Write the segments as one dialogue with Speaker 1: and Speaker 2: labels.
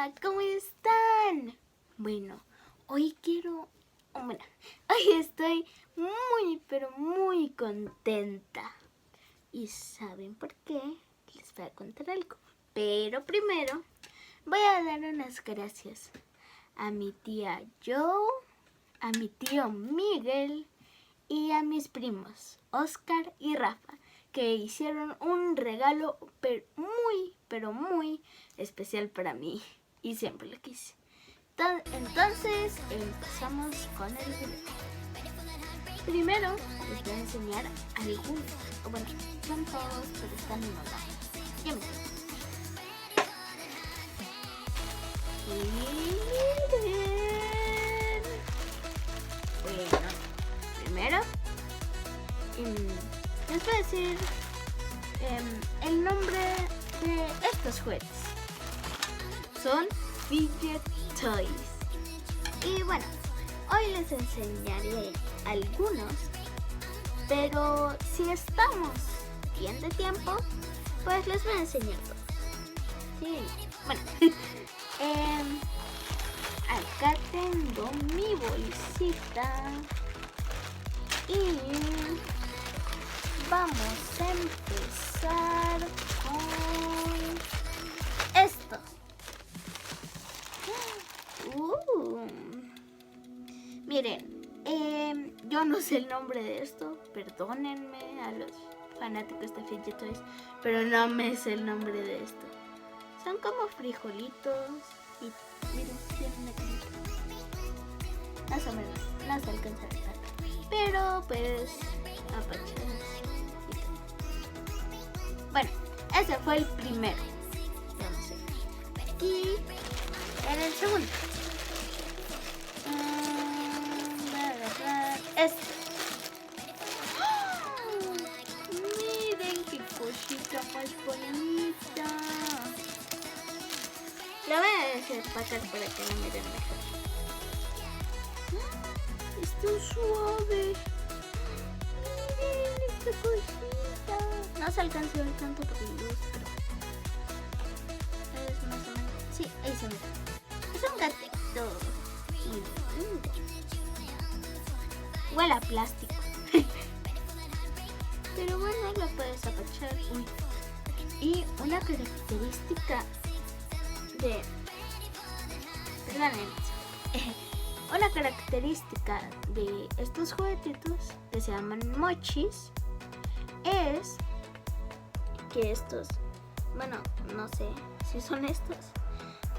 Speaker 1: Hola, ¿cómo están? Bueno, hoy estoy muy, pero muy contenta. ¿Y saben por qué? Les voy a contar algo. Pero primero voy a dar unas gracias a mi tía Joe, a mi tío Miguel y a mis primos Oscar y Rafa, que hicieron un regalo pero muy especial para mí y siempre lo quise. Entonces empezamos con el video. Primero les voy a enseñar algunos, bueno, son todos, pero están en orden. Ya me miren. Bueno, primero les voy a decir el nombre de estos juguetes. Son Fidget Toys. Y bueno, hoy les enseñaré algunos, pero si estamos bien de tiempo, pues les voy a enseñar todos. Sí, bueno, acá tengo mi bolsita y vamos a empezar con esto. Miren, yo no sé el nombre de esto, perdónenme a los fanáticos de Fidget Toys, pero no me sé el nombre de esto. Son como frijolitos y miren, tienen una carita. Más o menos, no se alcanza a ver, pero pues apachados. Bueno, ese fue el primero. Vamos a ver. Y en el segundo voy a agarrar este. ¡Oh! Miren qué cosita más bonita. La voy a desempachar para que la miren mejor. Está suave. Miren esta cosita. No se alcanza a ver tanto por la luz, pero es más o menos. Sí, ahí se ve. Es un gatito. Huele a plástico. Pero bueno, lo puedes apachar. Y una característica de... Perdonen. Una característica de estos juguetitos que se llaman mochis es que estos, bueno, no sé si son estos,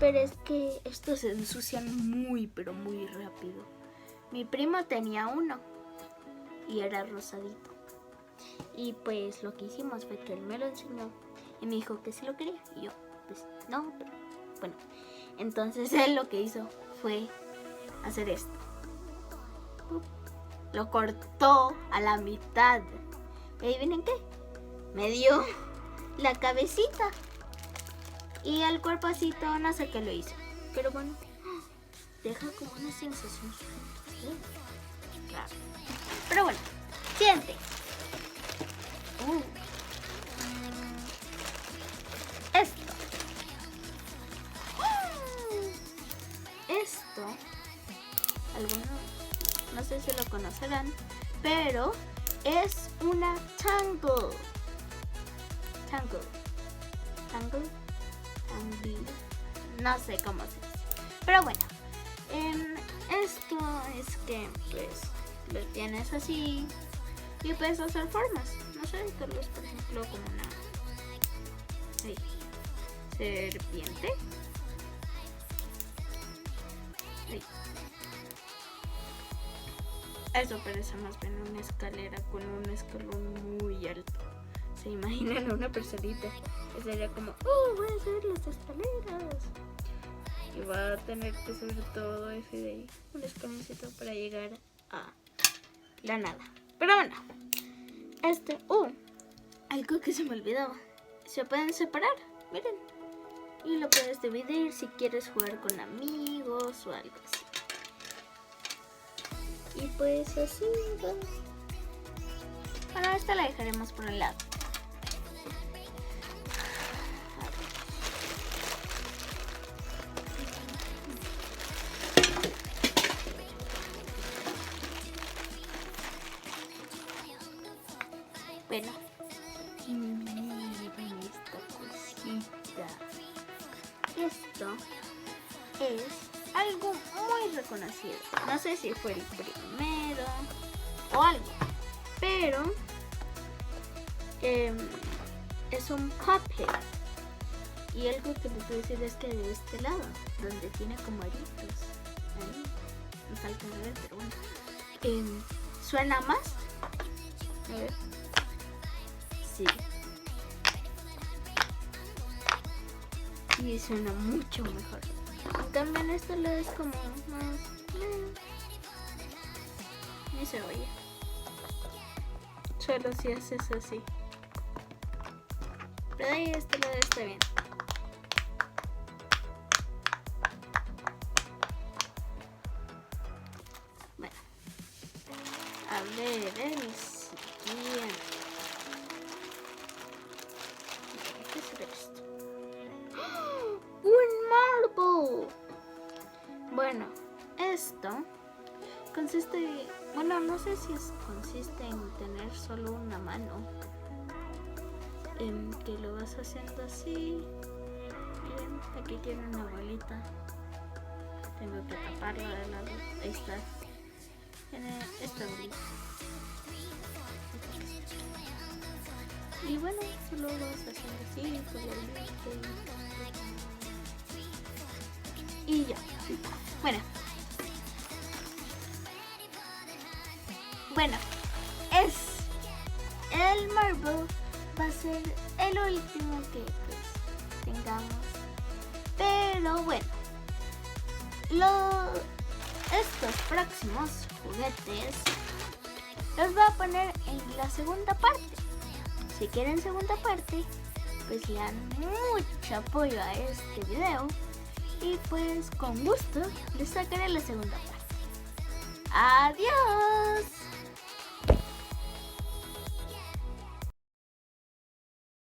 Speaker 1: pero es que estos se ensucian muy, pero muy rápido. Mi primo tenía uno y era rosadito. Y pues lo que hicimos fue que él me lo enseñó y me dijo que sí lo quería. Y yo, pues no, pero bueno. Entonces él lo que hizo fue hacer esto. Lo cortó a la mitad. ¿Y adivinen qué? Me dio la cabecita. Y el cuerpocito no sé qué lo hizo. Pero bueno, deja como una sensación rara. Pero bueno, siguiente. Esto. Esto, algunos no sé si lo conocerán, pero es una Tangle. No sé cómo se dice. Pero bueno, esto es que pues lo tienes así y puedes hacer formas. No sé, tal vez por ejemplo como una serpiente. Eso parece más bien una escalera con un escalón muy alto. ¿Se imaginan a una personita? Que sería como, voy a hacer las escaleras. Y va a tener que subir todo ese de ahí, un escaloncito para llegar a la nada. Pero bueno, algo que se me olvidaba. Se pueden separar, miren. Y lo puedes dividir si quieres jugar con amigos o algo así. Y pues así va. Bueno, esta la dejaremos por un lado. esto es algo muy reconocido. No sé si fue el primero o algo, pero es un Cuphead. Y algo que les voy a decir es que de este lado, donde tiene como aritos, ahí, me falta ver, pero bueno, ¿suena más? A ver. Sí. Y suena mucho mejor. También esto lo es como más... ni se oye. Solo si haces así. Pero ahí este lado está bien. Bueno. A ver, el siguiente. ¿Qué será esto? ¡Un marble! Bueno, esto consiste, bueno, no sé si consiste en tener solo una mano, en que lo vas haciendo así. Miren, aquí tiene una bolita, tengo que taparla de lado, ahí está, tiene esta bolita. Y bueno, solo lo vas haciendo así, y ya. Bueno, es el marble, va a ser el último que pues tengamos. Pero bueno, estos próximos juguetes los voy a poner en la segunda parte. Si quieren segunda parte, pues le dan mucho apoyo a este video y pues con gusto les sacaré la segunda parte. ¡Adiós!